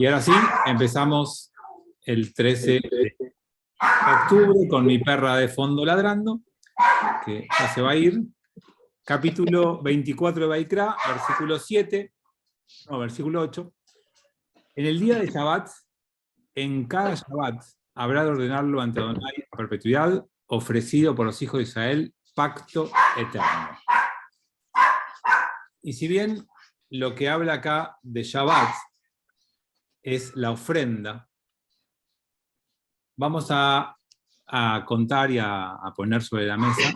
Y ahora sí, empezamos el 13 de octubre con mi perra de fondo ladrando, que ya se va a ir. Capítulo 24 de Baikra, versículo 7, no, versículo 8. En el día de Shabbat, en cada Shabbat, habrá de ordenarlo ante Adonai a perpetuidad, ofrecido por los hijos de Israel, pacto eterno. Y si bien lo que habla acá de Shabbat es la ofrenda, vamos a contar y a poner sobre la mesa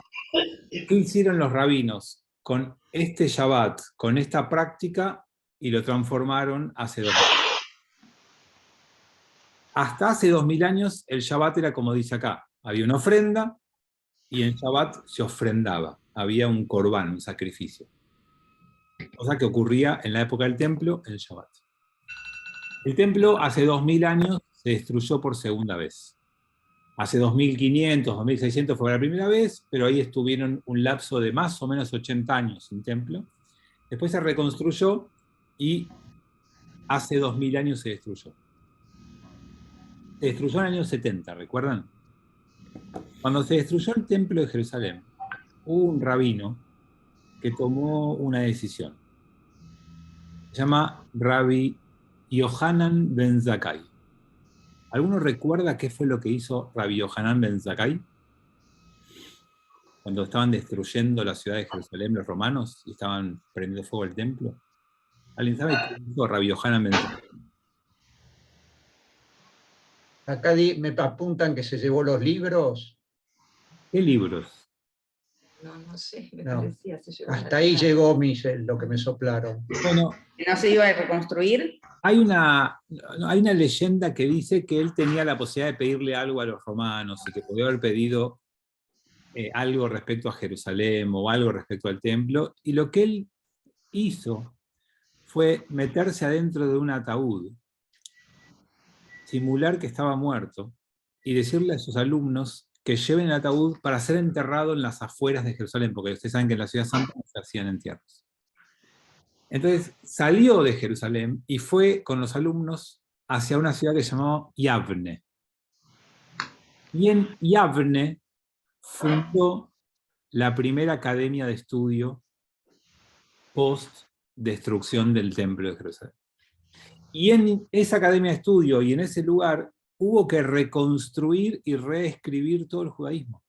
qué hicieron los rabinos con este Shabbat, con esta práctica, y lo transformaron hace 2000 años. Hasta hace 2000 años el Shabbat era como dice acá, había una ofrenda y en Shabbat se ofrendaba, había un corbán, un sacrificio. Cosa que ocurría en la época del templo, en Shabbat. El templo hace 2000 años se destruyó por segunda vez. Hace 2500, 2600 fue la primera vez, pero ahí estuvieron un lapso de más o menos 80 años sin templo. Después se reconstruyó y hace 2000 años se destruyó. Se destruyó en el año 70, ¿recuerdan? Cuando se destruyó el templo de Jerusalén, hubo un rabino que tomó una decisión. Se llama Rabbi Yohanan ben Zakkai. ¿Alguno recuerda qué fue lo que hizo Rabbi Yohanan ben Zakkai? Cuando estaban destruyendo la ciudad de Jerusalén los romanos y estaban prendiendo fuego el templo. ¿Alguien sabe qué hizo Rabbi Yohanan ben Zakkai? Acá me apuntan que se llevó los libros. ¿Qué libros? No sé, me No. parecía. Se llevó Hasta ahí llegó lo que me soplaron. Bueno, ¿no se iba a reconstruir? hay una leyenda que dice que él tenía la posibilidad de pedirle algo a los romanos y que podía haber pedido algo respecto a Jerusalén o algo respecto al templo, y lo que él hizo fue meterse adentro de un ataúd, simular que estaba muerto y decirle a sus alumnos que lleven el ataúd para ser enterrado en las afueras de Jerusalén, porque ustedes saben que en la ciudad santa no se hacían entierros. Entonces salió de Jerusalén y fue con los alumnos hacia una ciudad que se llamó Yavne. Y en Yavne fundó la primera academia de estudio post-destrucción del templo de Jerusalén. Y en esa academia de estudio y en ese lugar hubo que reconstruir y reescribir todo el judaísmo.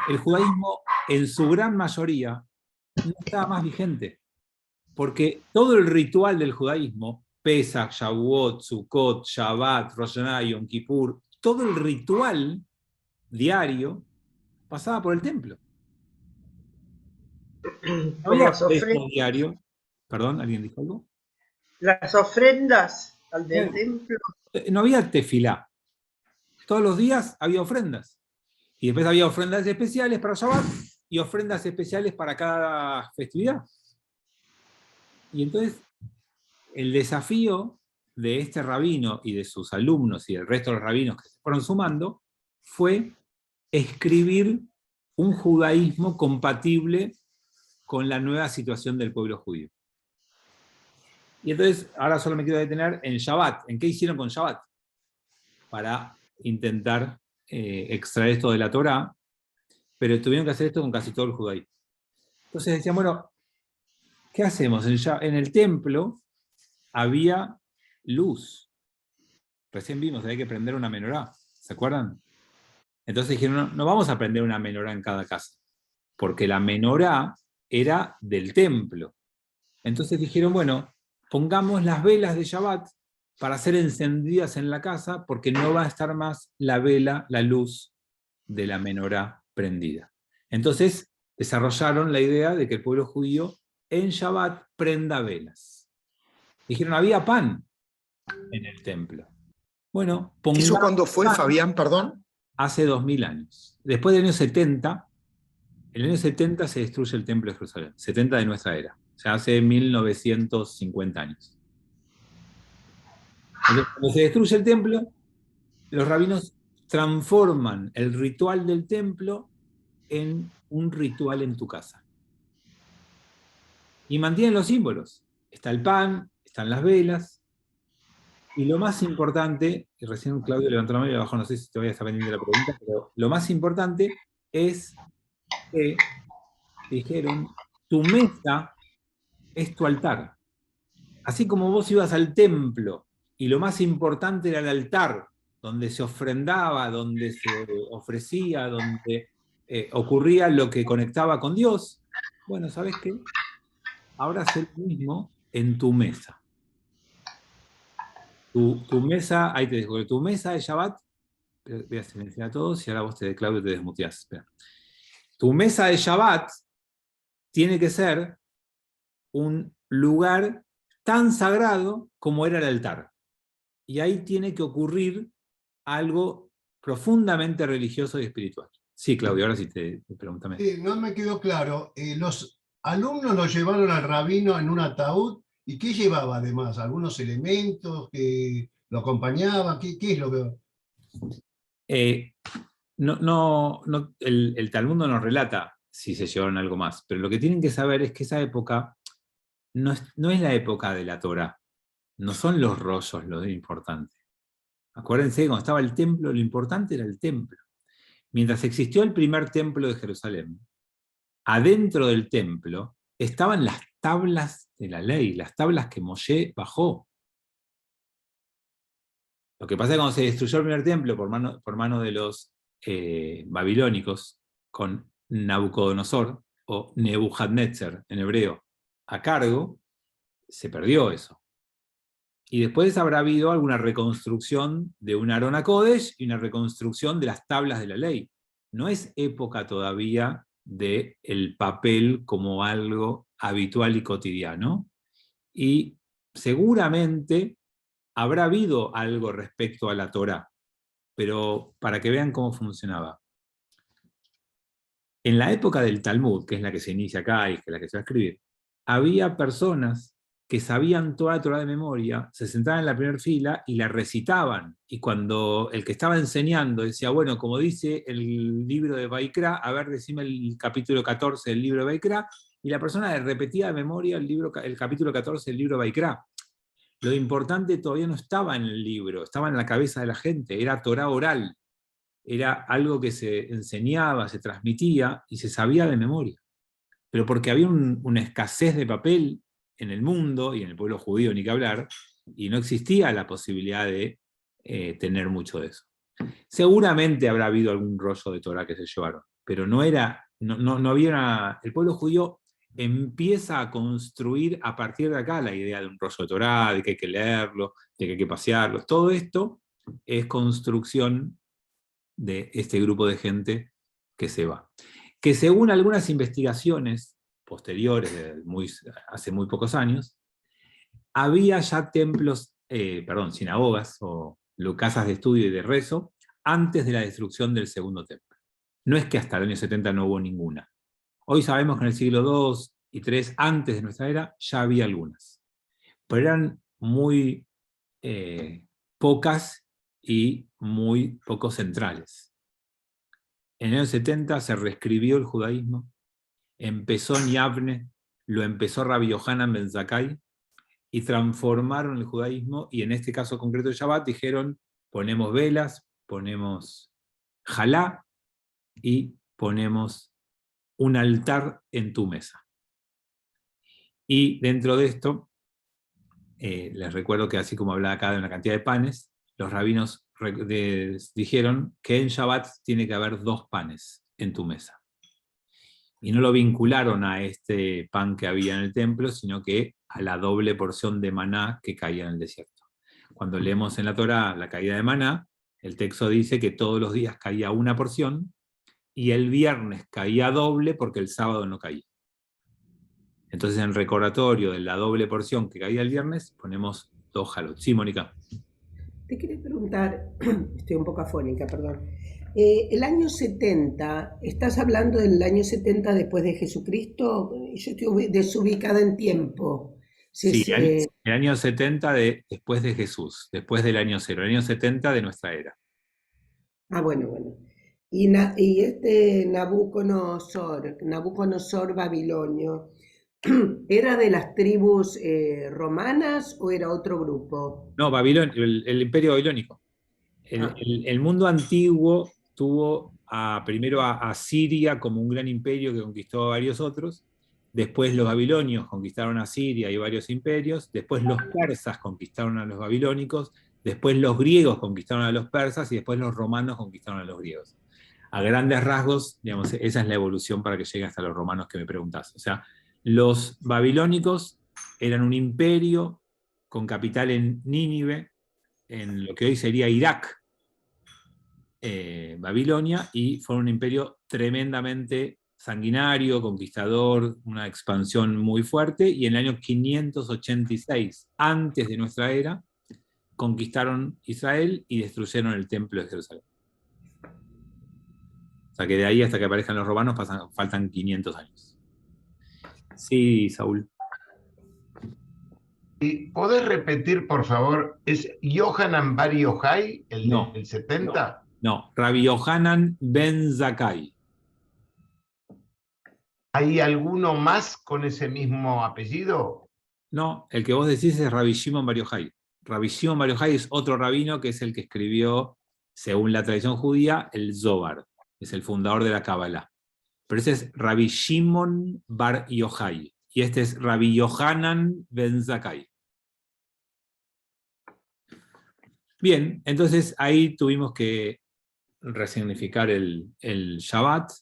El judaísmo, en su gran mayoría, no estaba más vigente, porque todo el ritual del judaísmo, Pesach, Shavuot, Sukkot, Shabbat, Rosh Hashanah, Yom Kippur, todo el ritual diario pasaba por el templo. No había texto diario. Perdón, ¿alguien dijo algo? Las ofrendas al del templo. No había tefilá. Todos los días había ofrendas. Y después había ofrendas especiales para Shabbat y ofrendas especiales para cada festividad. Y entonces, el desafío de este rabino y de sus alumnos y del resto de los rabinos que se fueron sumando fue escribir un judaísmo compatible con la nueva situación del pueblo judío. Y entonces, ahora solo me quiero detener en Shabbat. ¿En qué hicieron con Shabbat? Para intentar extraer esto de la Torá, pero tuvieron que hacer esto con casi todo el judaísmo. Entonces decían, bueno, ¿qué hacemos? En el templo había luz. Recién vimos, había que prender una menorá. ¿Se acuerdan? Entonces dijeron, no vamos a prender una menorá en cada casa, porque la menorá era del templo. Entonces dijeron, bueno, pongamos las velas de Shabbat para ser encendidas en la casa, porque no va a estar más la vela, la luz de la menorá prendida. Entonces desarrollaron la idea de que el pueblo judío en Shabbat prenda velas. Dijeron, había pan en el templo. Bueno, pongamos. ¿Eso cuándo fue, Fabián, perdón? Hace 2000 años. Después del año 70, en el año 70 se destruye el templo de Jerusalén. 70 de nuestra era. O sea, hace 1950 años. Entonces, cuando se destruye el templo, los rabinos transforman el ritual del templo en un ritual en tu casa. Y mantienen los símbolos. Está el pan, están las velas, Y lo más importante, y recién Claudio levantó la mano y abajo no sé si todavía está pendiente la pregunta, pero lo más importante es que dijeron, tu mesa es tu altar. Así como vos ibas al templo y lo más importante era el altar, donde se ofrendaba, donde se ofrecía, donde ocurría lo que conectaba con Dios, bueno, ¿sabes qué? Ahora haz lo mismo en tu mesa. Tu mesa, ahí te dejo, tu mesa de Shabbat, voy a silenciar a todos y ahora vos Claudio, te desmuteás. Espera. Tu mesa de Shabbat tiene que ser un lugar tan sagrado como era el altar. Y ahí tiene que ocurrir algo profundamente religioso y espiritual. Sí, Claudio, ahora sí te pregúntame. Sí, no me quedó claro. Los alumnos lo llevaron al rabino en un ataúd. ¿Y qué llevaba además? ¿Algunos elementos que lo acompañaban? ¿Qué es lo que...? El Talmud no nos relata si se llevaron algo más, pero lo que tienen que saber es que esa época no es la época de la Torá, no son los rollos lo importante. Acuérdense que cuando estaba el templo, lo importante era el templo. Mientras existió el primer templo de Jerusalén, adentro del templo estaban las tablas de la ley, las tablas que Moshe bajó. Lo que pasa es que cuando se destruyó el primer templo por mano de los babilónicos, con Nabucodonosor, o Nebuchadnezzar en hebreo, a cargo, se perdió eso. Y después habrá habido alguna reconstrucción de un Aarón HaKodesh y una reconstrucción de las tablas de la ley. No es época todavía del papel como algo habitual y cotidiano. Y seguramente habrá habido algo respecto a la Torá, pero para que vean cómo funcionaba. En la época del Talmud, que es la que se inicia acá y que es la que se va a escribir, había personas que sabían toda la Torá de memoria, se sentaban en la primera fila y la recitaban. Y cuando el que estaba enseñando decía, bueno, como dice el libro de Vaikra, a ver, decime el capítulo 14 del libro de Vaikra, y la persona repetía de memoria el capítulo 14 del libro de Vaikra. Lo importante todavía no estaba en el libro, estaba en la cabeza de la gente, era Torá oral, era algo que se enseñaba, se transmitía y se sabía de memoria. Pero porque había una escasez de papel en el mundo, y en el pueblo judío ni que hablar, y no existía la posibilidad de tener mucho de eso. Seguramente habrá habido algún rollo de Torá que se llevaron, pero no había el pueblo judío empieza a construir a partir de acá la idea de un rollo de Torá, de que hay que leerlo, de que hay que pasearlo. Todo esto es construcción de este grupo de gente que se va. Que según algunas investigaciones posteriores, hace muy pocos años, había ya sinagogas o casas de estudio y de rezo antes de la destrucción del segundo templo. No es que hasta el año 70 no hubo ninguna. Hoy sabemos que en el siglo II y III, antes de nuestra era, ya había algunas. Pero eran muy pocas y muy poco centrales. En el año 70 se reescribió el judaísmo, empezó en Yavne, lo empezó Rabbi Yohanan ben Zakkai, y transformaron el judaísmo, y en este caso concreto de Shabbat dijeron, ponemos velas, ponemos jalá, y ponemos un altar en tu mesa. Y dentro de esto, les recuerdo que así como hablaba acá de una cantidad de panes, los rabinos dijeron que en Shabbat tiene que haber 2 panes en tu mesa. Y no lo vincularon a este pan que había en el templo, sino que a la doble porción de maná que caía en el desierto. Cuando leemos en la Torá la caída de maná, el texto dice que todos los días caía una porción, y el viernes caía doble porque el sábado no caía. Entonces en recordatorio de la doble porción que caía el viernes, ponemos 2 jalot. Sí, Mónica. Te quería preguntar, estoy un poco afónica, perdón. El año 70, ¿estás hablando del año 70 después de Jesucristo? Yo estoy desubicada en tiempo. Sí, el año 70 después de Jesús, después del año 0, el año 70 de nuestra era. Bueno. Y este Nabucodonosor babilonio, ¿Era de las tribus romanas o era otro grupo? No, el imperio babilónico. Ah. El mundo antiguo tuvo primero a Siria como un gran imperio que conquistó a varios otros. Después los babilonios conquistaron a Siria y varios imperios. Después los persas conquistaron a los babilónicos. Después los griegos conquistaron a los persas y después los romanos conquistaron a los griegos. A grandes rasgos, digamos, esa es la evolución para que llegue hasta los romanos que me preguntás. O sea, los babilónicos eran un imperio con capital en Nínive, en lo que hoy sería Irak, Babilonia, y fue un imperio tremendamente sanguinario, conquistador, una expansión muy fuerte, y en el año 586, antes de nuestra era, conquistaron Israel y destruyeron el templo de Jerusalén. O sea que de ahí hasta que aparezcan los romanos faltan 500 años. Sí, Saúl. ¿Y podés repetir, por favor, es Yohanan Bar Yochai, No. el 70? No, Rabbi Yohanan ben Zakkai. ¿Hay alguno más con ese mismo apellido? No, el que vos decís es Rabbi Shimon Bar Yochai. Rabbi Shimon Bar Yochai es otro rabino que es el que escribió, según la tradición judía, el Zohar. Es el fundador de la Kabbalah. Pero ese es Rabbi Shimon Bar Yochai. Y este es Rabbi Yohanan ben Zakkai. Bien, entonces ahí tuvimos que resignificar el Shabbat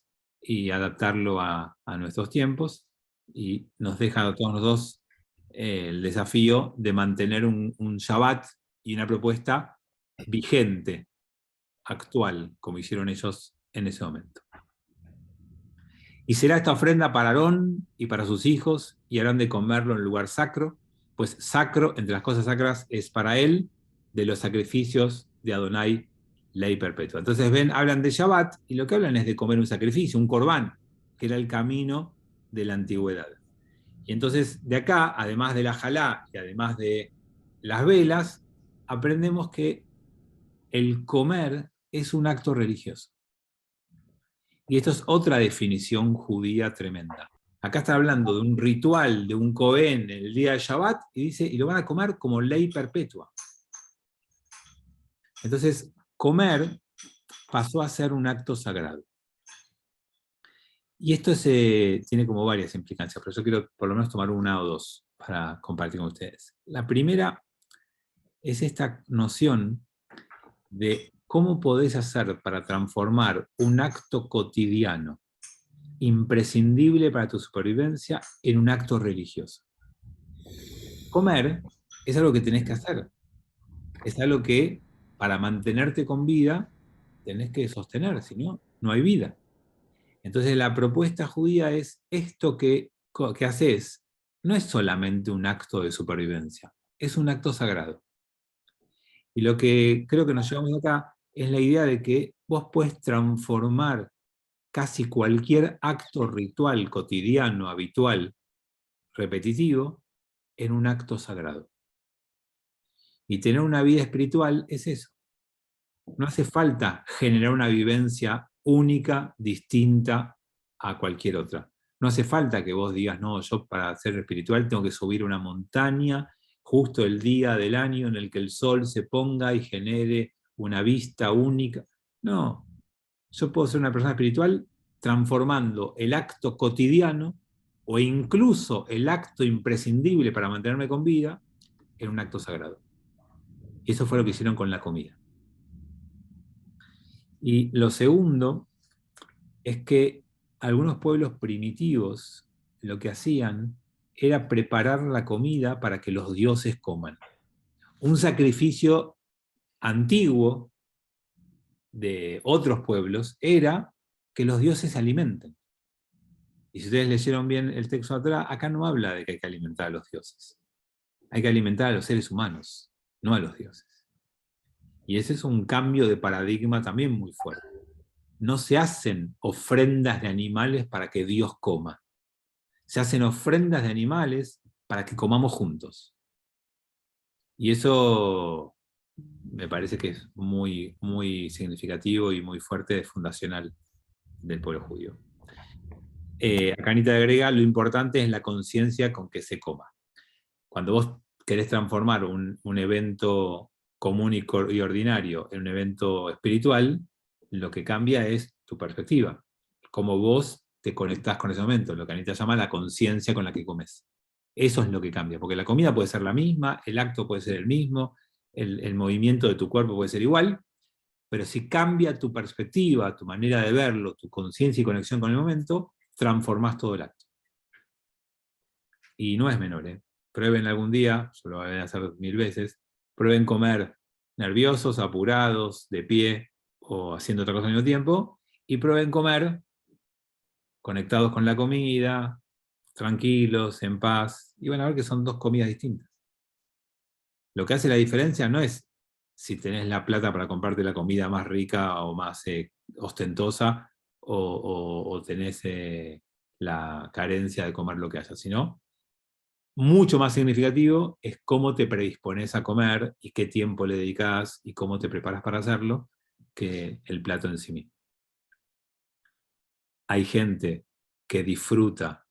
y adaptarlo a nuestros tiempos, y nos deja a todos los dos el desafío de mantener un Shabbat y una propuesta vigente, actual, como hicieron ellos en ese momento. Y será esta ofrenda para Aarón y para sus hijos, y harán de comerlo en lugar sacro, pues sacro, entre las cosas sacras, es para él, de los sacrificios de Adonai, ley perpetua. Entonces ven, hablan de Shabbat, y lo que hablan es de comer un sacrificio, un corbán, que era el camino de la antigüedad. Y entonces de acá, además de la jalá y además de las velas, aprendemos que el comer es un acto religioso. Y esto es otra definición judía tremenda. Acá está hablando de un ritual, de un Cohen el día de Shabbat, y dice, y lo van a comer como ley perpetua. Entonces, comer pasó a ser un acto sagrado. Y esto tiene como varias implicancias, pero yo quiero por lo menos tomar una o dos para compartir con ustedes. La primera es esta noción de cómo podés hacer para transformar un acto cotidiano imprescindible para tu supervivencia en un acto religioso. Comer es algo que tenés que hacer. Es algo que, para mantenerte con vida, tenés que sostener, si no, no hay vida. Entonces la propuesta judía es, esto que haces no es solamente un acto de supervivencia, es un acto sagrado. Y lo que creo que nos llevamos acá es la idea de que vos podés transformar casi cualquier acto ritual, cotidiano, habitual, repetitivo, en un acto sagrado. Y tener una vida espiritual es eso. No hace falta generar una vivencia única, distinta a cualquier otra. No hace falta que vos digas, no, yo para ser espiritual tengo que subir una montaña justo el día del año en el que el sol se ponga y genere una vista única. No, yo puedo ser una persona espiritual transformando el acto cotidiano o incluso el acto imprescindible para mantenerme con vida en un acto sagrado. Y eso fue lo que hicieron con la comida. Y lo segundo es que algunos pueblos primitivos lo que hacían era preparar la comida para que los dioses coman. Un sacrificio antiguo de otros pueblos era que los dioses se alimenten. Y si ustedes leyeron bien el texto atrás, acá no habla de que hay que alimentar a los dioses. Hay que alimentar a los seres humanos, no a los dioses. Y ese es un cambio de paradigma también muy fuerte. No se hacen ofrendas de animales para que Dios coma. Se hacen ofrendas de animales para que comamos juntos. Y eso me parece que es muy, muy significativo y muy fuerte, fundacional del pueblo judío. Acá Anita agrega, lo importante es la conciencia con que se coma. Cuando vos querés transformar un evento común y ordinario en un evento espiritual, lo que cambia es tu perspectiva, cómo vos te conectás con ese momento, lo que Anita llama la conciencia con la que comes. Eso es lo que cambia, porque la comida puede ser la misma, el acto puede ser el mismo, el movimiento de tu cuerpo puede ser igual, pero si cambia tu perspectiva, tu manera de verlo, tu conciencia y conexión con el momento, transformás todo el acto. Y no es menor, ¿eh? Prueben algún día, yo lo voy a hacer 1000 veces, prueben comer nerviosos, apurados, de pie, o haciendo otra cosa al mismo tiempo, y prueben comer conectados con la comida, tranquilos, en paz, y van a ver que son dos comidas distintas. Lo que hace la diferencia no es si tenés la plata para comprarte la comida más rica o más ostentosa, o tenés la carencia de comer lo que haya, sino mucho más significativo es cómo te predispones a comer y qué tiempo le dedicas y cómo te preparas para hacerlo, que el plato en sí mismo. Hay gente que disfruta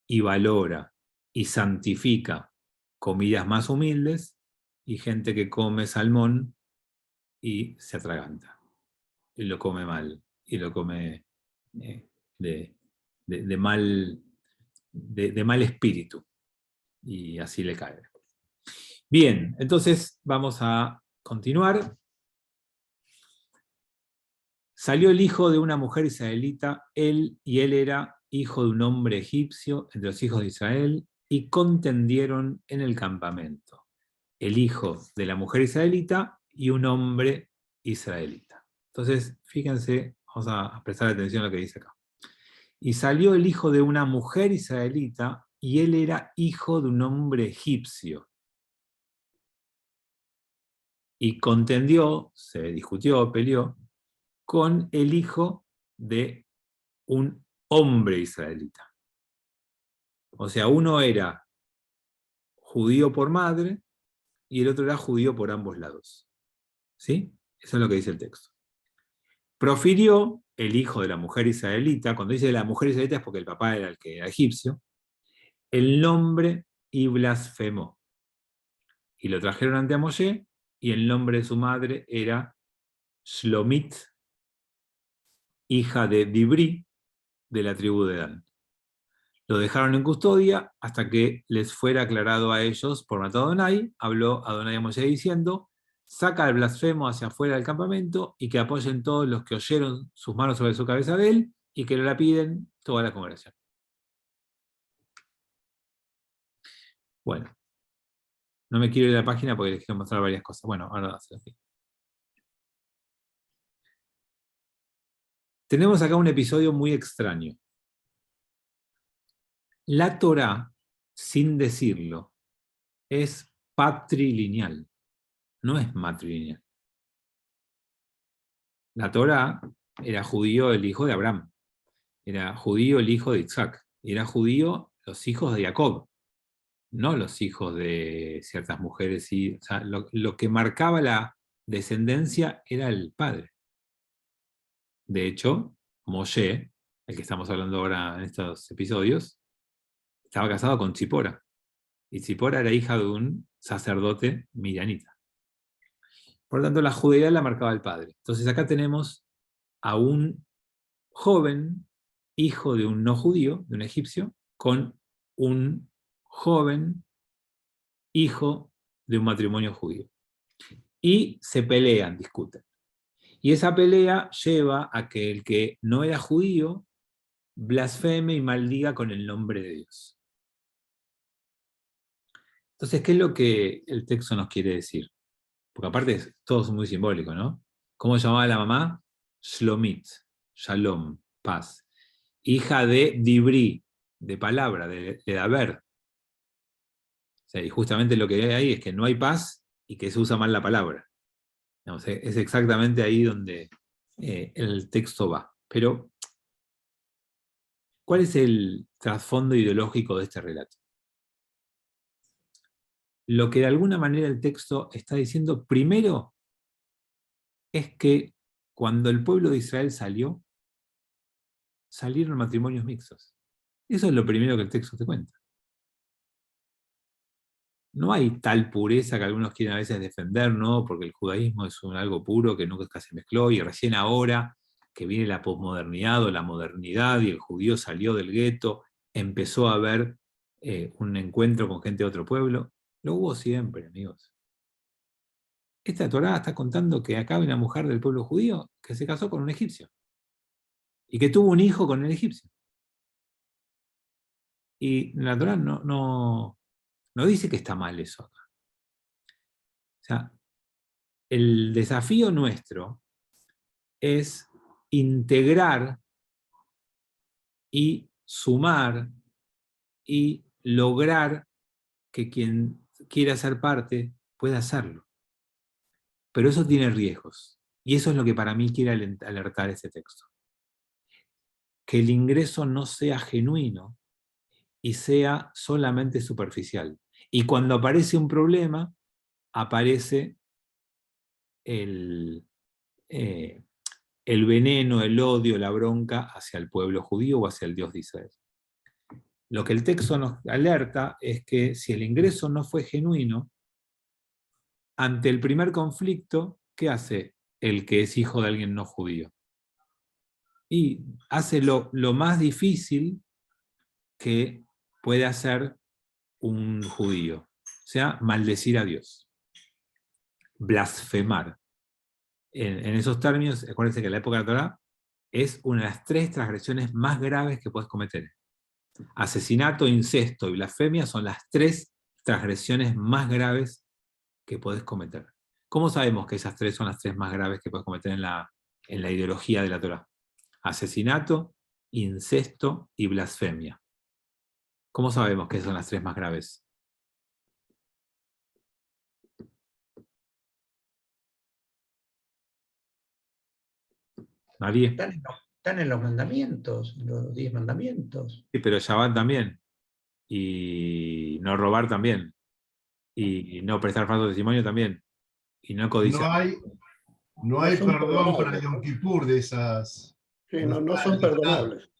y valora y santifica comidas más humildes y gente que come salmón y se atraganta. Y lo come mal. Y lo come de mal espíritu. Y así le cae. Bien, entonces vamos a continuar. Salió el hijo de una mujer israelita, él era hijo de un hombre egipcio entre los hijos de Israel, y contendieron en el campamento, el hijo de la mujer israelita y un hombre israelita. Entonces, fíjense, vamos a prestar atención a lo que dice acá. Y salió el hijo de una mujer israelita, y él era hijo de un hombre egipcio. Y contendió, se discutió, peleó, con el hijo de un hombre israelita. O sea, uno era judío por madre y el otro era judío por ambos lados. ¿Sí? Eso es lo que dice el texto. Profirió el hijo de la mujer israelita, cuando dice la mujer israelita es porque el papá era el que era egipcio, el nombre y blasfemó. Y lo trajeron ante Moshe, y el nombre de su madre era Shlomit, hija de Dibri, de la tribu de Dan. Lo dejaron en custodia hasta que les fuera aclarado a ellos por matar a Adonai. Habló Adonai a Moshe diciendo: saca al blasfemo hacia afuera del campamento y que apoyen todos los que oyeron sus manos sobre su cabeza de él y que lo la piden toda la congregación. Bueno, no me quiero ir a la página porque les quiero mostrar varias cosas. Bueno, ahora va a ser así. Tenemos acá un episodio muy extraño. La Torá, sin decirlo, es patrilineal, no es matrilineal. La Torá era judío el hijo de Abraham, era judío el hijo de Isaac, era judío los hijos de Jacob, no los hijos de ciertas mujeres. O sea, lo que marcaba la descendencia era el padre. De hecho, Moshe, el que estamos hablando ahora en estos episodios, estaba casado con Tzipora. Y Tzipora era hija de un sacerdote midianita. Por lo tanto, la judeidad la marcaba el padre. Entonces acá tenemos a un joven, hijo de un no judío, de un egipcio, con un joven, hijo de un matrimonio judío. Y se pelean, discuten. Y esa pelea lleva a que el que no era judío blasfeme y maldiga con el nombre de Dios. Entonces, ¿qué es lo que el texto nos quiere decir? Porque aparte todo es muy simbólico, ¿no? ¿Cómo llamaba la mamá? Shlomit, Shalom, paz. Hija de Dibri, de palabra, de haber. O sea, y justamente lo que hay ahí es que no hay paz y que se usa mal la palabra. Digamos, es exactamente ahí donde el texto va. Pero, ¿cuál es el trasfondo ideológico de este relato? Lo que de alguna manera el texto está diciendo primero es que cuando el pueblo de Israel salió, salieron matrimonios mixtos. Eso es lo primero que el texto te cuenta. No hay tal pureza que algunos quieren a veces defender, ¿no? Porque el judaísmo es algo puro que nunca se mezcló, y recién ahora que viene la posmodernidad o la modernidad y el judío salió del gueto, empezó a haber un encuentro con gente de otro pueblo. Lo hubo siempre, amigos. Esta Torá está contando que acá hay una mujer del pueblo judío que se casó con un egipcio y que tuvo un hijo con el egipcio. Y la Torá no dice que está mal eso acá. O sea, el desafío nuestro es integrar y sumar y lograr que quien quiera ser parte pueda hacerlo. Pero eso tiene riesgos. Y eso es lo que para mí quiere alertar ese texto. Que el ingreso no sea genuino y sea solamente superficial. Y cuando aparece un problema, aparece el veneno, el odio, la bronca hacia el pueblo judío o hacia el Dios de Israel. Lo que el texto nos alerta es que si el ingreso no fue genuino, ante el primer conflicto, ¿qué hace el que es hijo de alguien no judío? Y hace lo más difícil que puede hacer un judío, o sea, maldecir a Dios, blasfemar. En esos términos, acuérdense que la época de la Torá es una de las 3 transgresiones más graves que puedes cometer. Asesinato, incesto y blasfemia son las 3 transgresiones más graves que puedes cometer. ¿Cómo sabemos que esas 3 son las 3 más graves que puedes cometer en la ideología de la Torá? Asesinato, incesto y blasfemia. ¿Cómo sabemos que son las 3 más graves? María. Están en los mandamientos, los 10 mandamientos. Sí, pero Shabbat también. Y no robar también. Y no prestar falso testimonio también. Y no codiciar. No hay son perdón para perdonables. Yom Kippur de esas. Sí, no son perdonables.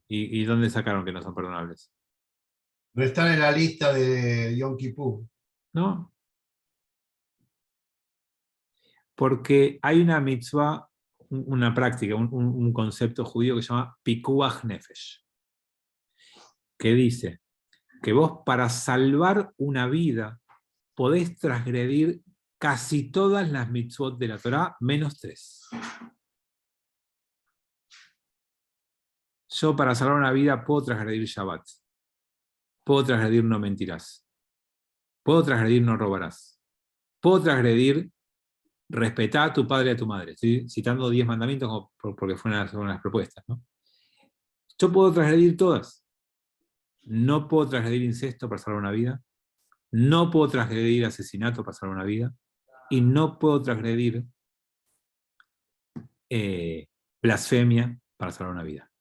¿Y dónde sacaron que no son perdonables? No están en la lista de Yom Kippur. ¿No? Porque hay una mitzvah, una práctica, un concepto judío que se llama Pikuach Nefesh, que dice que vos para salvar una vida podés transgredir casi todas las mitzvot de la Torá, menos 3. Yo para salvar una vida puedo transgredir Shabbat, puedo transgredir no mentirás, puedo transgredir no robarás, puedo transgredir respetar a tu padre y a tu madre. Estoy citando 10 mandamientos porque fueron las propuestas, ¿no? Yo puedo transgredir todas. No puedo transgredir incesto para salvar una vida, no puedo transgredir asesinato para salvar una vida, y no puedo transgredir blasfemia para salvar una vida.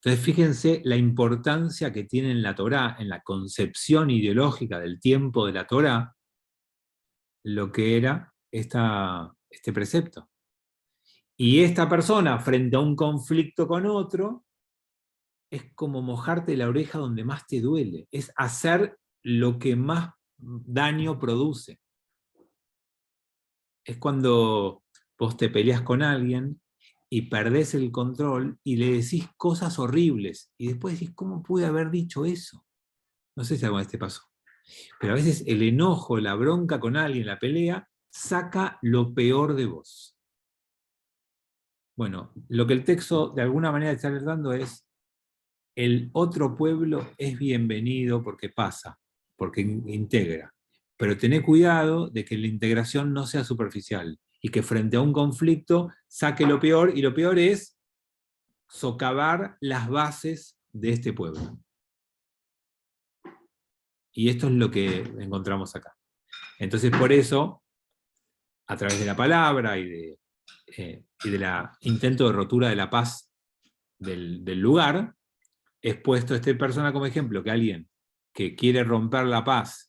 Entonces fíjense la importancia que tiene en la Torá, en la concepción ideológica del tiempo de la Torá, lo que era este precepto. Y esta persona, frente a un conflicto con otro, es como mojarte la oreja donde más te duele, es hacer lo que más daño produce. Es cuando vos te peleas con alguien y perdés el control y le decís cosas horribles, y después decís, ¿cómo pude haber dicho eso? No sé si alguna vez te pasó. Pero a veces el enojo, la bronca con alguien, la pelea, saca lo peor de vos. Bueno, lo que el texto de alguna manera está alertando es, el otro pueblo es bienvenido porque pasa, porque integra. Pero tené cuidado de que la integración no sea superficial, y que frente a un conflicto saque lo peor, y lo peor es socavar las bases de este pueblo. Y esto es lo que encontramos acá. Entonces, por eso, a través de la palabra y de intento de rotura de la paz del lugar, es puesto esta persona como ejemplo, que alguien que quiere romper la paz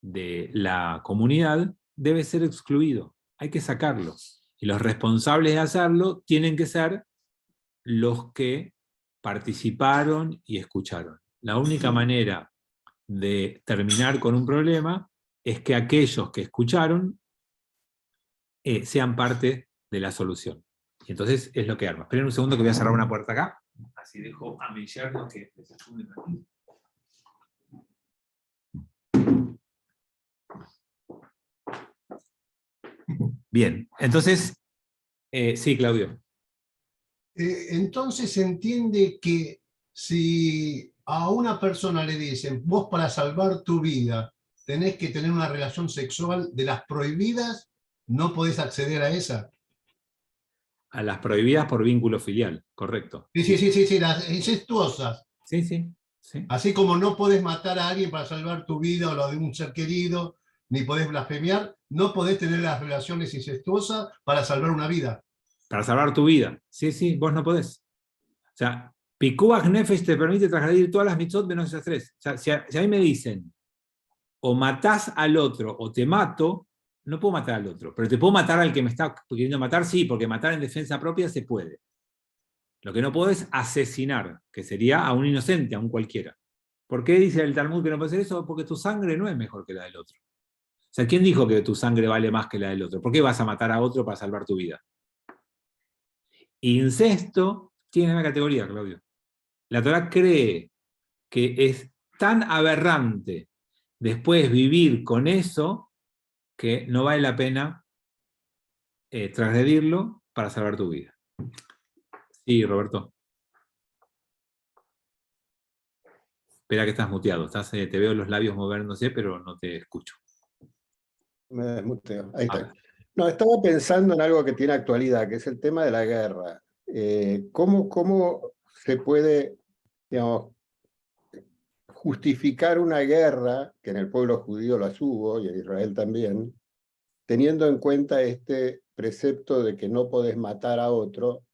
de la comunidad debe ser excluido. Hay que sacarlo. Y los responsables de hacerlo tienen que ser los que participaron y escucharon. La única manera de terminar con un problema es que aquellos que escucharon sean parte de la solución. Y entonces es lo que arma. Esperen un segundo que voy a cerrar una puerta acá. Así dejo a mi yerno que desayune aquí. Bien, entonces, sí, Claudio. Entonces se entiende que si a una persona le dicen, vos para salvar tu vida tenés que tener una relación sexual de las prohibidas, no podés acceder a esa. A las prohibidas por vínculo filial, correcto. Sí, las incestuosas. Sí, sí, sí. Así como no podés matar a alguien para salvar tu vida o la de un ser querido, ni podés blasfemiar, no podés tener las relaciones incestuosas para salvar una vida. Para salvar tu vida. Sí, sí, vos no podés. O sea, Pikuach Nefesh te permite transgredir todas las mitzvot menos esas tres. O sea, si a mí me dicen, o matás al otro o te mato, no puedo matar al otro, pero te puedo matar al que me está queriendo matar, sí, porque matar en defensa propia se puede. Lo que no puedo es asesinar, que sería a un inocente, a un cualquiera. ¿Por qué dice el Talmud que no puede hacer eso? Porque tu sangre no es mejor que la del otro. O sea, ¿quién dijo que tu sangre vale más que la del otro? ¿Por qué vas a matar a otro para salvar tu vida? Incesto tiene una categoría, Claudio. La Torá cree que es tan aberrante después vivir con eso que no vale la pena transgredirlo para salvar tu vida. Sí, Roberto. Espera que estás muteado. Te veo los labios moviéndose, pero no te escucho. Me desmuteo. Ahí está. No, estaba pensando en algo que tiene actualidad, que es el tema de la guerra. ¿Cómo se puede, digamos, justificar una guerra, que en el pueblo judío las hubo, y en Israel también, teniendo en cuenta este precepto de que no podés matar a otro?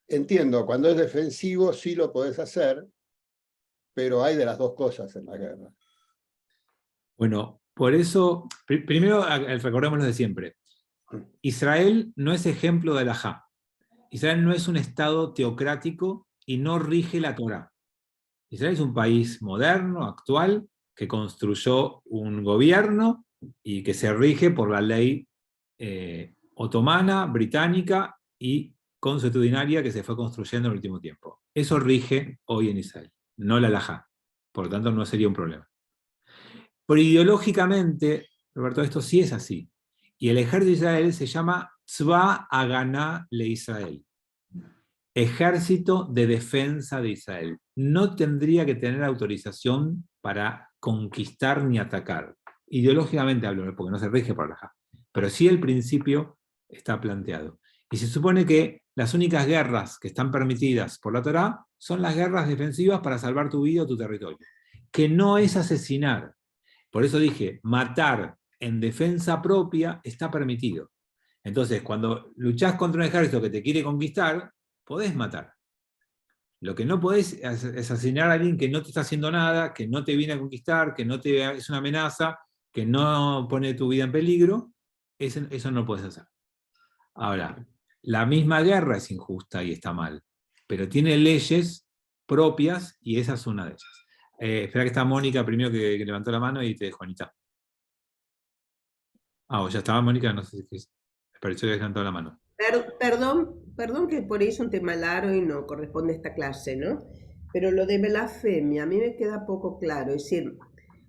Entiendo, cuando es defensivo sí lo podés hacer, pero hay de las dos cosas en la guerra. Bueno, por eso, primero recordemos lo de siempre. Israel no es ejemplo de halajá. Israel no es un estado teocrático y no rige la Torá. Israel es un país moderno, actual, que construyó un gobierno y que se rige por la ley otomana, británica y consuetudinaria que se fue construyendo en el último tiempo. Eso rige hoy en Israel, no la halajá. Por lo tanto, no sería un problema. Pero ideológicamente, Roberto, esto sí es así. Y el ejército de Israel se llama Tzva Haganá le Israel. Ejército de defensa de Israel. No tendría que tener autorización para conquistar ni atacar. Ideológicamente hablo, porque no se rige por la halajá. Pero sí el principio está planteado. Y se supone que las únicas guerras que están permitidas por la Torá son las guerras defensivas para salvar tu vida o tu territorio. Que no es asesinar. Por eso dije, matar en defensa propia está permitido. Entonces, cuando luchás contra un ejército que te quiere conquistar, podés matar. Lo que no podés es asesinar a alguien que no te está haciendo nada, que no te viene a conquistar, que no es una amenaza, que no pone tu vida en peligro. Eso no puedes hacer. Ahora, la misma guerra es injusta y está mal, pero tiene leyes propias y esa es una de ellas. Espera que está Mónica primero que levantó la mano y te dejo, Anita. Ya estaba Mónica, no sé si me pareció que levantó la mano. Perdón que por ahí es un tema largo y no corresponde a esta clase, ¿no? Pero lo de blasfemia a mí me queda poco claro. Es decir,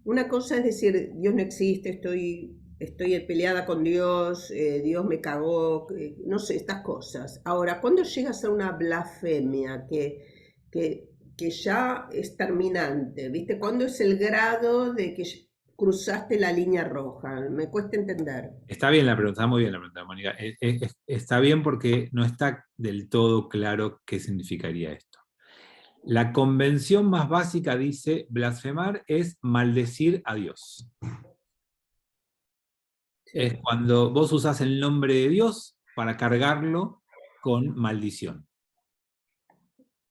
una cosa es decir, Dios no existe, estoy peleada con Dios, Dios me cagó, no sé, estas cosas. Ahora, ¿cuándo llegas a una blasfemia que ya es terminante? ¿Viste? ¿Cuándo es el grado de que cruzaste la línea roja? Me cuesta entender. Está bien la pregunta, está muy bien la pregunta, Mónica. Está bien porque no está del todo claro qué significaría esto. La convención más básica dice, blasfemar es maldecir a Dios. Es cuando vos usás el nombre de Dios para cargarlo con maldición.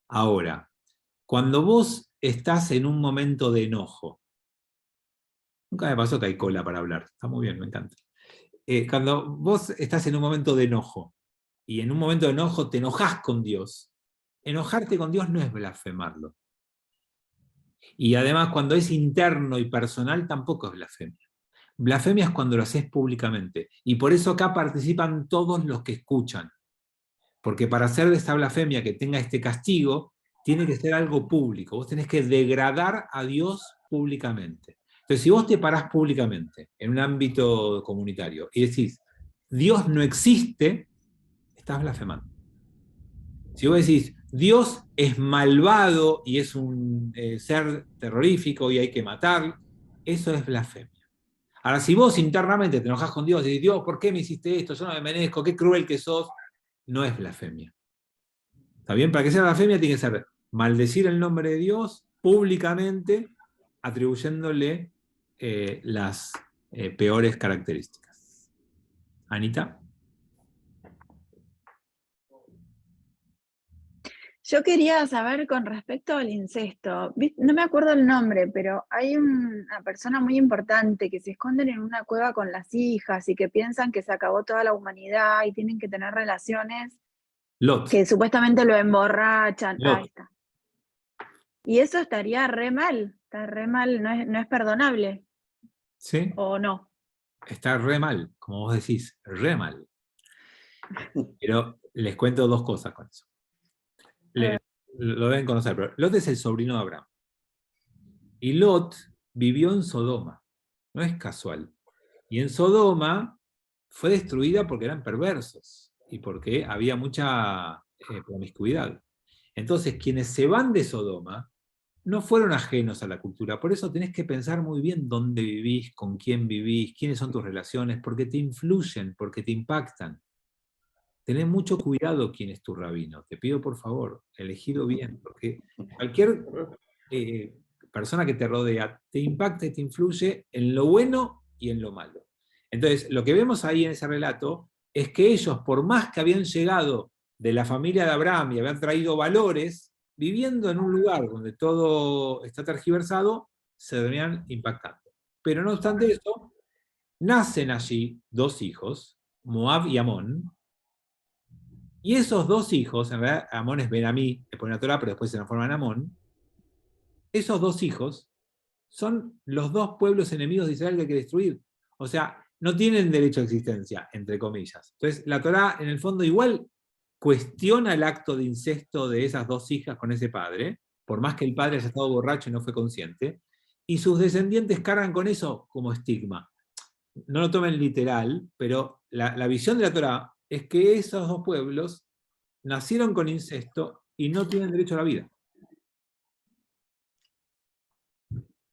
Ahora, cuando vos estás en un momento de enojo, nunca me pasó que hay cola para hablar, está muy bien, me encanta. cuando vos estás en un momento de enojo, y en un momento de enojo te enojás con Dios, enojarte con Dios no es blasfemarlo. Y además, cuando es interno y personal, tampoco es blasfemia. Blasfemia es cuando lo haces públicamente. Y por eso acá participan todos los que escuchan. Porque para hacer de esta blasfemia que tenga este castigo, tiene que ser algo público. Vos tenés que degradar a Dios públicamente. Entonces, si vos te parás públicamente en un ámbito comunitario y decís, Dios no existe, estás blasfemando. Si vos decís, Dios es malvado y es un ser terrorífico y hay que matar, eso es blasfemia. Ahora, si vos internamente te enojás con Dios y decís, Dios, ¿por qué me hiciste esto? Yo no me merezco, qué cruel que sos, no es blasfemia. ¿Está bien? Para que sea blasfemia tiene que ser maldecir el nombre de Dios públicamente, atribuyéndole las peores características. Anita. Yo quería saber con respecto al incesto, no me acuerdo el nombre, pero hay una persona muy importante que se esconden en una cueva con las hijas y que piensan que se acabó toda la humanidad y tienen que tener relaciones Lot. que supuestamente lo emborrachan. Lot. Ahí está. Y eso estaría re mal, está re mal, no es perdonable. ¿Sí? ¿O no? Está re mal, como vos decís, re mal. Pero les cuento dos cosas con eso. Lo deben conocer, pero Lot es el sobrino de Abraham. Y Lot vivió en Sodoma. No es casual. Y en Sodoma fue destruida porque eran perversos y porque había mucha promiscuidad. Entonces, quienes se van de Sodoma no fueron ajenos a la cultura. Por eso tenés que pensar muy bien dónde vivís, con quién vivís, quiénes son tus relaciones, porque te influyen, porque te impactan. Tenés mucho cuidado quién es tu rabino. Te pido por favor, elegido bien, porque cualquier persona que te rodea te impacta y te influye en lo bueno y en lo malo. Entonces, lo que vemos ahí en ese relato es que ellos, por más que habían llegado de la familia de Abraham y habían traído valores, viviendo en un lugar donde todo está tergiversado, se venían impactando. Pero no obstante eso, nacen allí dos hijos, Moab y Amón. Y esos dos hijos, en realidad Amón es Benamí, que pone la Torá, pero después se transforma en Amón. Esos dos hijos son los dos pueblos enemigos de Israel que hay que destruir. O sea, no tienen derecho a existencia, entre comillas. Entonces, la Torá, en el fondo, igual cuestiona el acto de incesto de esas dos hijas con ese padre, por más que el padre haya estado borracho y no fue consciente, y sus descendientes cargan con eso como estigma. No lo tomen literal, pero la visión de la Torá es que esos dos pueblos nacieron con incesto y no tienen derecho a la vida.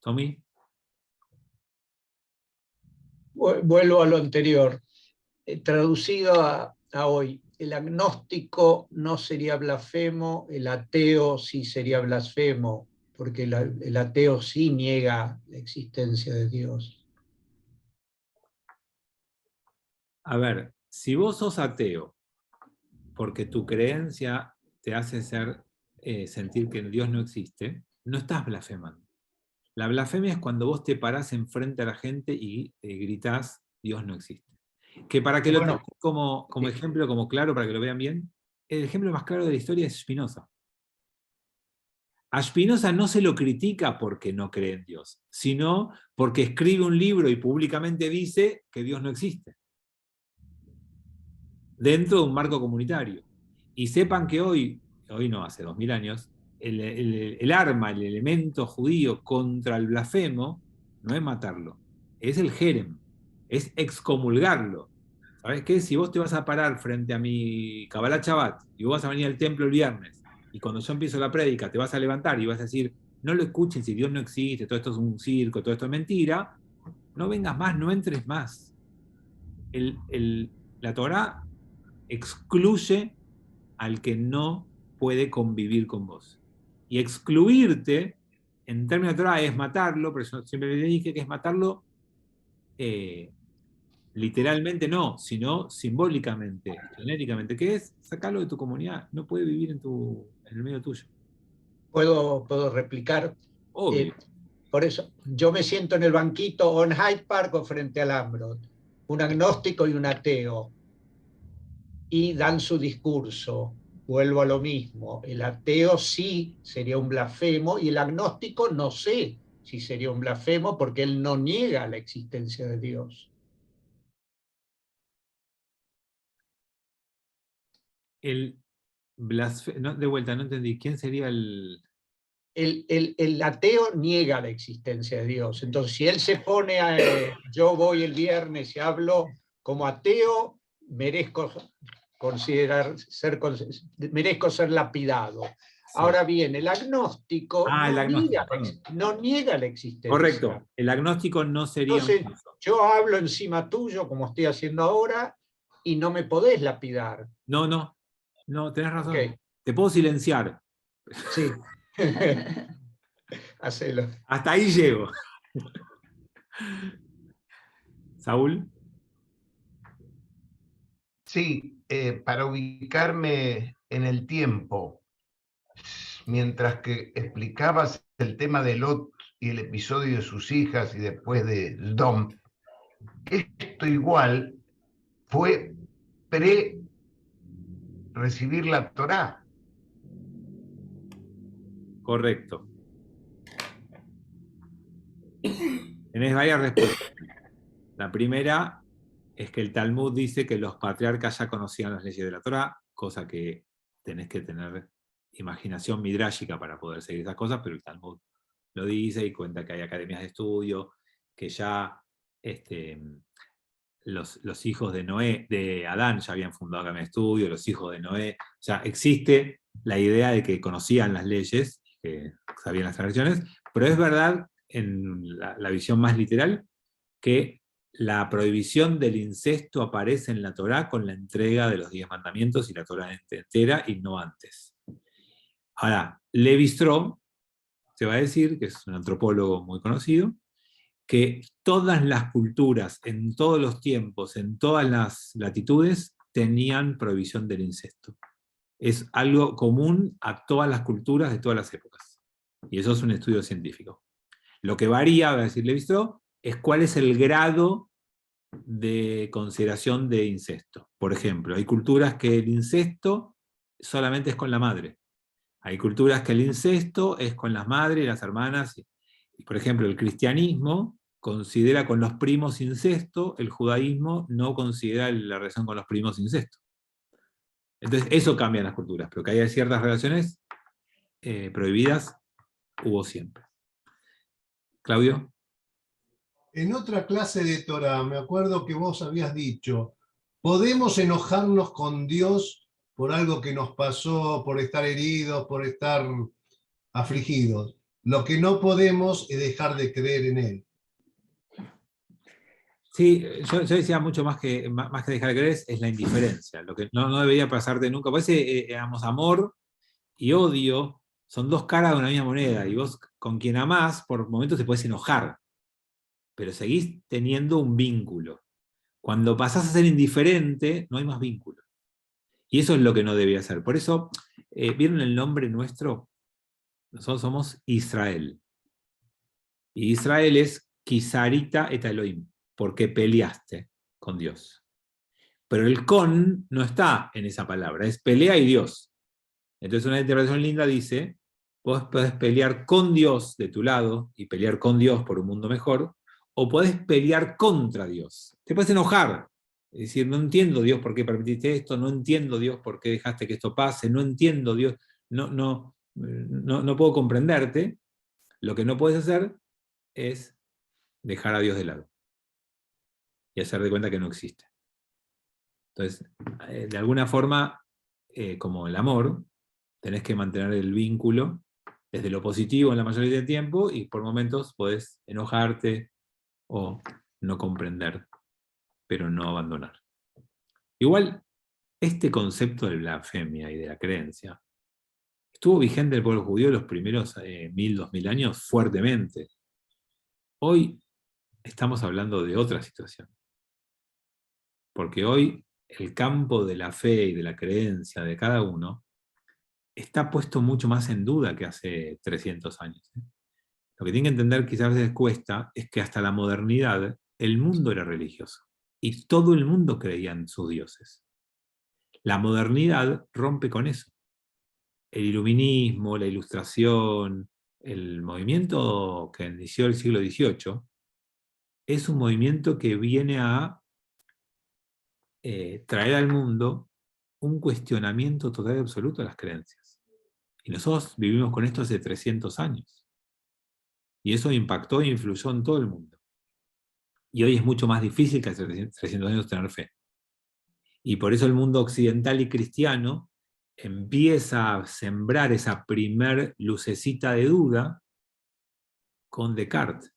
Tommy. Vuelvo a lo anterior. Traducido a hoy, el agnóstico no sería blasfemo, el ateo sí sería blasfemo, porque el ateo sí niega la existencia de Dios. A ver, si vos sos ateo, porque tu creencia te hace sentir que Dios no existe, no estás blasfemando. La blasfemia es cuando vos te parás enfrente a la gente y gritás, Dios no existe. Que para que lo tengan como ejemplo, como claro, para que lo vean bien, el ejemplo más claro de la historia es Spinoza. A Spinoza no se lo critica porque no cree en Dios, sino porque escribe un libro y públicamente dice que Dios no existe, dentro de un marco comunitario. Y sepan que hoy no, hace 2000 años, el arma, el elemento judío contra el blasfemo, no es matarlo, es el jerem, es excomulgarlo. ¿Sabes qué? Si vos te vas a parar frente a mi Kabbalah Shabbat y vos vas a venir al templo el viernes, y cuando yo empiezo la prédica te vas a levantar y vas a decir, no lo escuchen, si Dios no existe, todo esto es un circo, todo esto es mentira, no vengas más, no entres más. La Torá excluye al que no puede convivir con vos. Y excluirte, en términos de Torah, es matarlo, pero yo siempre le dije que es matarlo literalmente no, sino simbólicamente, genéricamente, que es sacarlo de tu comunidad, no puede vivir en el medio tuyo. ¿Puedo replicar? Obvio. Por eso, yo me siento en el banquito o en Hyde Park o frente al Ambrot. un agnóstico y un ateo, y dan su discurso. Vuelvo a lo mismo, el ateo sí sería un blasfemo y el agnóstico no sé si sería un blasfemo porque él no niega la existencia de Dios. El no, de vuelta, no entendí. ¿Quién sería el...? El ateo niega la existencia de Dios. Entonces, si él se pone a, yo voy el viernes y hablo como ateo, merezco ser lapidado. Sí. Ahora bien, el agnóstico, no niega la existencia. Correcto, el agnóstico no sería... Entonces, yo hablo encima tuyo, como estoy haciendo ahora, y no me podés lapidar. No, tenés razón. Okay. Te puedo silenciar. Sí. Hacelo. Hasta ahí llego. ¿Saúl? Sí, para ubicarme en el tiempo, mientras que explicabas el tema de Lot y el episodio de sus hijas y después de Sdom, esto igual fue recibir la Torá. Correcto. Tenés varias respuestas. La primera es que el Talmud dice que los patriarcas ya conocían las leyes de la Torá, cosa que tenés que tener imaginación midrágica para poder seguir esas cosas, pero el Talmud lo dice y cuenta que hay academias de estudio, que ya los hijos de Adán ya habían fundado academias de estudio, los hijos de Noé, o sea, existe la idea de que conocían las leyes, que sabían las tradiciones, pero es verdad, en la visión más literal, que la prohibición del incesto aparece en la Torá con la entrega de los 10 mandamientos y la Torá entera y no antes. Ahora, Levi-Strauss se va a decir, que es un antropólogo muy conocido, que todas las culturas, en todos los tiempos, en todas las latitudes, tenían prohibición del incesto. Es algo común a todas las culturas de todas las épocas. Y eso es un estudio científico. Lo que varía, va a decir Levi-Strauss, es cuál es el grado de consideración de incesto. Por ejemplo, hay culturas que el incesto solamente es con la madre. Hay culturas que el incesto es con las madres y las hermanas. Y, por ejemplo, el cristianismo considera con los primos incesto, el judaísmo no considera la relación con los primos incesto. Entonces, eso cambia en las culturas, pero que haya ciertas relaciones prohibidas, hubo siempre. Claudio. En otra clase de Torá, me acuerdo que vos habías dicho, podemos enojarnos con Dios por algo que nos pasó, por estar heridos, por estar afligidos. Lo que no podemos es dejar de creer en Él. Sí, yo decía mucho más que dejar de creer es la indiferencia. Lo que no debería pasarte nunca. Parece, amor y odio son dos caras de una misma moneda. Y vos con quien amás, por momentos te podés enojar. Pero seguís teniendo un vínculo. Cuando pasás a ser indiferente, no hay más vínculo. Y eso es lo que no debía ser. Por eso, ¿vieron el nombre nuestro? Nosotros somos Israel. Y Israel es Kisarita et Elohim, porque peleaste con Dios. Pero el con no está en esa palabra, es pelea y Dios. Entonces una interpretación linda dice, vos podés pelear con Dios de tu lado, y pelear con Dios por un mundo mejor, o podés pelear contra Dios. Te puedes enojar, es decir, no entiendo Dios por qué permitiste esto, no entiendo Dios por qué dejaste que esto pase, no entiendo Dios, no puedo comprenderte. Lo que no puedes hacer es dejar a Dios de lado y hacer de cuenta que no existe. Entonces, de alguna forma, como el amor, tenés que mantener el vínculo desde lo positivo en la mayoría del tiempo, y por momentos podés enojarte o no comprender, pero no abandonar. Igual, este concepto de blasfemia y de la creencia estuvo vigente en el pueblo judío los primeros 1000, 2000 años fuertemente. Hoy estamos hablando de otra situación. Porque hoy el campo de la fe y de la creencia de cada uno está puesto mucho más en duda que hace 300 años. Lo que tienen que entender, quizás a veces cuesta, es que hasta la modernidad el mundo era religioso. Y todo el mundo creía en sus dioses. La modernidad rompe con eso. El iluminismo, la ilustración, el movimiento que inició el siglo XVIII, es un movimiento que viene a traer al mundo un cuestionamiento total y absoluto de las creencias. Y nosotros vivimos con esto hace 300 años. Y eso impactó e influyó en todo el mundo. Y hoy es mucho más difícil que hace 300 años tener fe. Y por eso el mundo occidental y cristiano empieza a sembrar esa primer lucecita de duda con Descartes.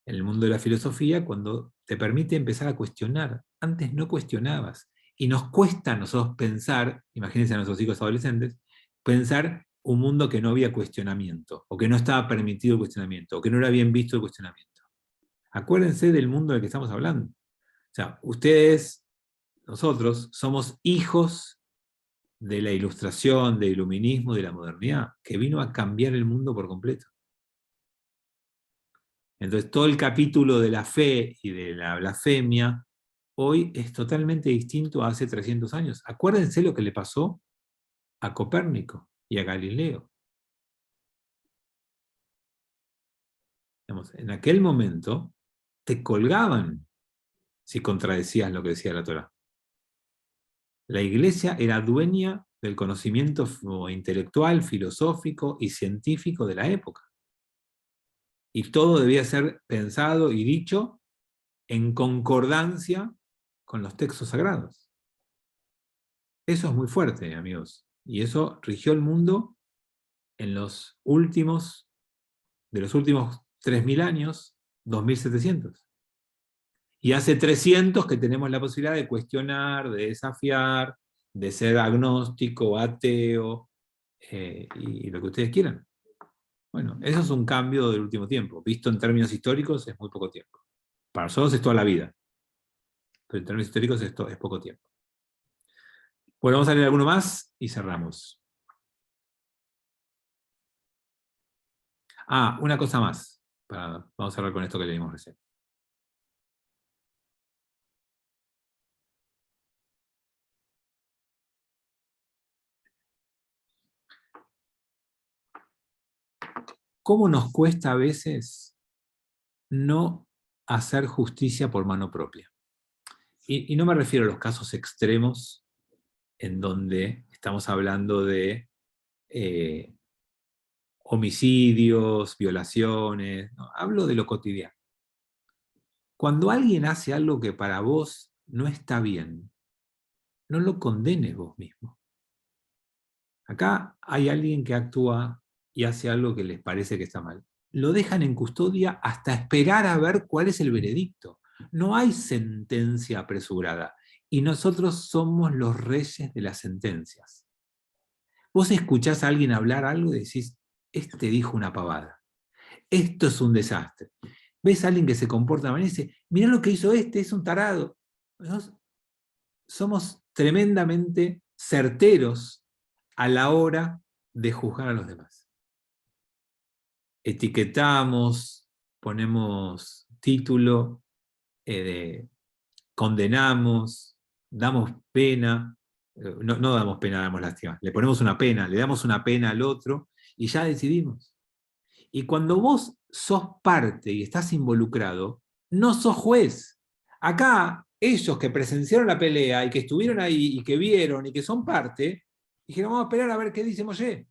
En el mundo de la filosofía, cuando te permite empezar a cuestionar. Antes no cuestionabas. Y nos cuesta a nosotros pensar, imagínense a nuestros hijos adolescentes, pensar un mundo que no había cuestionamiento, o que no estaba permitido el cuestionamiento, o que no era bien visto el cuestionamiento. Acuérdense del mundo del que estamos hablando. O sea, ustedes, nosotros, somos hijos de la ilustración, del iluminismo, de la modernidad, que vino a cambiar el mundo por completo. Entonces, todo el capítulo de la fe y de la blasfemia, hoy es totalmente distinto a hace 300 años. Acuérdense lo que le pasó a Copérnico y a Galileo. Digamos, en aquel momento, te colgaban si contradecías lo que decía la Torá. La iglesia era dueña del conocimiento intelectual, filosófico y científico de la época. Y todo debía ser pensado y dicho en concordancia con los textos sagrados. Eso es muy fuerte, amigos. Y eso rigió el mundo en los últimos 3.000 años, 2.700. Y hace 300 que tenemos la posibilidad de cuestionar, de desafiar, de ser agnóstico, ateo, y lo que ustedes quieran. Bueno, eso es un cambio del último tiempo. Visto en términos históricos, es muy poco tiempo. Para nosotros es toda la vida. Pero en términos históricos esto es poco tiempo. Bueno, vamos a leer alguno más y cerramos. Una cosa más. Vamos a cerrar con esto que leímos recién. ¿Cómo nos cuesta a veces no hacer justicia por mano propia? Y no me refiero a los casos extremos en donde estamos hablando de homicidios, violaciones. No, hablo de lo cotidiano. Cuando alguien hace algo que para vos no está bien, no lo condenes vos mismo. Acá hay alguien que actúa y hace algo que les parece que está mal. Lo dejan en custodia hasta esperar a ver cuál es el veredicto. No hay sentencia apresurada. Y nosotros somos los reyes de las sentencias. Vos escuchás a alguien hablar algo y decís, este dijo una pavada. Esto es un desastre. Ves a alguien que se comporta mal y dice, mirá lo que hizo este, es un tarado. Nosotros somos tremendamente certeros a la hora de juzgar a los demás. Etiquetamos, ponemos título, condenamos, damos pena, no damos pena, damos lástima, le ponemos una pena, le damos una pena al otro y ya decidimos. Y cuando vos sos parte y estás involucrado, no sos juez. Acá, ellos que presenciaron la pelea y que estuvieron ahí y que vieron y que son parte, dijeron, vamos a esperar a ver qué dice Moshe.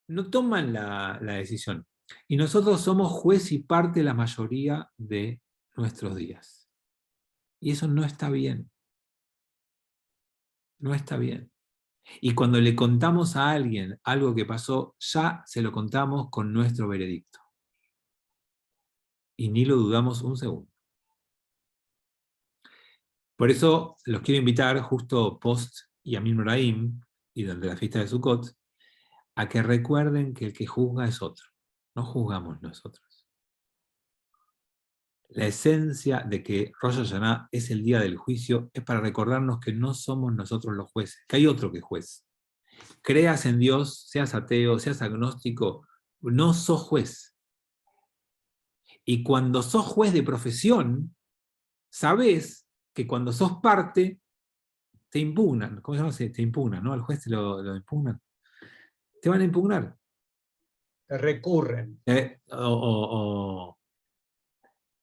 No toman la decisión. Y nosotros somos juez y parte de la mayoría de nuestros días. Y eso no está bien. No está bien. Y cuando le contamos a alguien algo que pasó, ya se lo contamos con nuestro veredicto. Y ni lo dudamos un segundo. Por eso los quiero invitar, justo post Yamim Noraim y durante la fiesta de Sukkot, a que recuerden que el que juzga es otro. No juzgamos nosotros. La esencia de que Rosh Hashanah es el día del juicio es para recordarnos que no somos nosotros los jueces, que hay otro que es juez. Creas en Dios, seas ateo, seas agnóstico, no sos juez. Y cuando sos juez de profesión, sabés que cuando sos parte, te impugnan. ¿Cómo se llama? Te impugnan, ¿no? Al juez lo impugnan. Te van a impugnar. Te recurren. O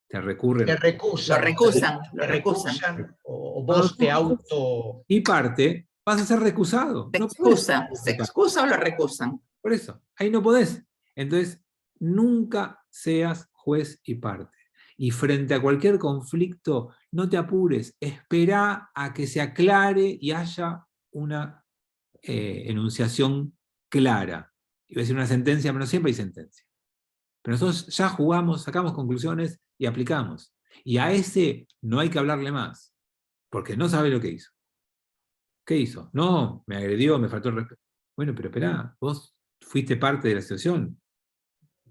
te recurren. Te recusan. Lo recusan, lo Te recusan. o vos te auto... Y parte, vas a ser recusado. Se No podés. excusa o lo recusan. Por eso, ahí no podés. Entonces, nunca seas juez y parte. Y frente a cualquier conflicto, no te apures, espera a que se aclare y haya una enunciación clara. Iba a decir una sentencia, pero no siempre hay sentencia. Pero nosotros ya jugamos, sacamos conclusiones y aplicamos. Y a ese no hay que hablarle más, porque no sabe lo que hizo. ¿Qué hizo? No, me agredió, me faltó el respeto. Bueno, pero esperá, vos fuiste parte de la situación.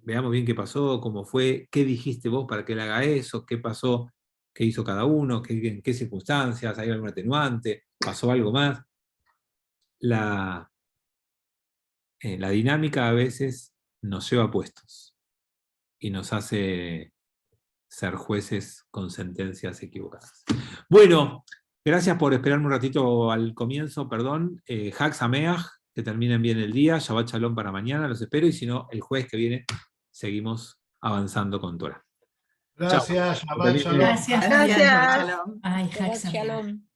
Veamos bien qué pasó, cómo fue, qué dijiste vos para que él haga eso, qué pasó, qué hizo cada uno, en qué circunstancias, hay algún atenuante, pasó algo más. La dinámica a veces nos lleva a puestos y nos hace ser jueces con sentencias equivocadas. Bueno, gracias por esperarme un ratito al comienzo, perdón. Hag Sameach, que terminen bien el día, Shabbat Shalom para mañana, los espero, y si no, el jueves que viene seguimos avanzando con Torah. Gracias, Chao. Shabbat Shalom. Gracias, Gracias. Ay, Shabbat Haxam. Shalom.